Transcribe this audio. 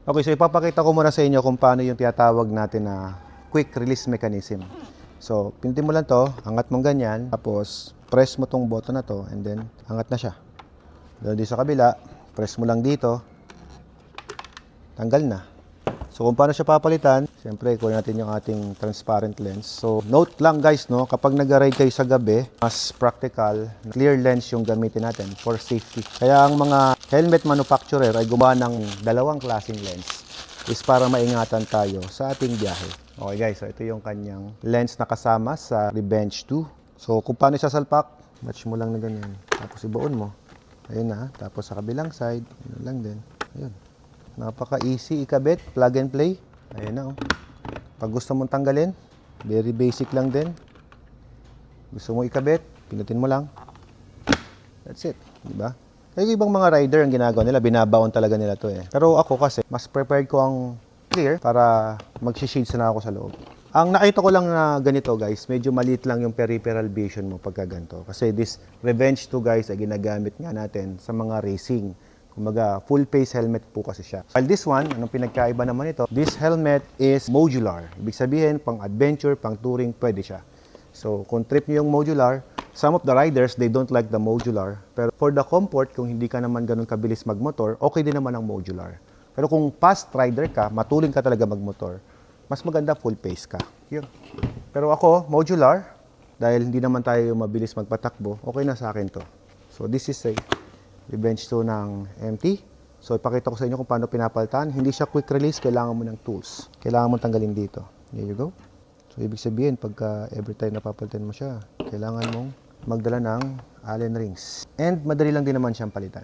Okay, so ipapakita ko muna sa inyo kung paano yung tinatawag natin na quick release mechanism. So, pindutin mo lang to, angat mong ganyan, tapos press mo tong button na to, and then angat na siya. Doon dito sa kabila, press mo lang dito, tanggal na. So, kung paano siya papalitan, siyempre, kunin natin yung ating transparent lens. So, note lang guys, no, kapag nag-ride kayo sa gabi, mas practical, clear lens yung gamitin natin for safety. Kaya ang mga helmet manufacturer ay gumawa ng dalawang klaseng lens is para maingatan tayo sa ating biyahe. Okay guys, so ito yung kanyang lens na kasama sa Revenge 2. So, kung paano sasalpak, match mo lang na ganyan. Tapos ibaon mo. Ayun na, tapos sa kabilang side, yun lang din. Ayun. Napaka-easy ikabit, plug and play. Ayan na, oh. Pag gusto mong tanggalin, very basic lang din. Gusto mo ikabit, pinutin mo lang. That's it, di ba? Kaya ibang mga rider ang ginagawa nila, binabaon talaga nila to eh. Pero ako kasi, mas prepared ko ang clear para mag-shades na ako sa loob. Ang nakita ko lang na ganito guys, medyo maliit lang yung peripheral vision mo pagka ganito. Kasi this Revenge 2 guys ay ginagamit nga natin sa mga racing. Kumbaga, full face helmet po kasi siya. While this one, anong pinagkaiba naman ito? This helmet is modular. Ibig sabihin, pang adventure, pang touring, pwede siya. So, kung trip nyo yung modular, some of the riders, they don't like the modular. Pero for the comfort, kung hindi ka naman ganun kabilis magmotor, okay din naman ang modular. Pero kung fast rider ka, matuling ka talaga magmotor, mas maganda full face ka. Yun. Pero ako, modular, dahil hindi naman tayo mabilis magpatakbo, okay na sa akin to. So, this is a Revenge 2 ng MT. So, ipakita ko sa inyo kung paano pinapalitan. Hindi siya quick release, kailangan mo ng tools. Kailangan mo tanggalin dito. There you go. So, ibig sabihin, pagka every time napapalitan mo siya, kailangan mong magdala ng Allen rings. And madali lang din naman siyang palitan.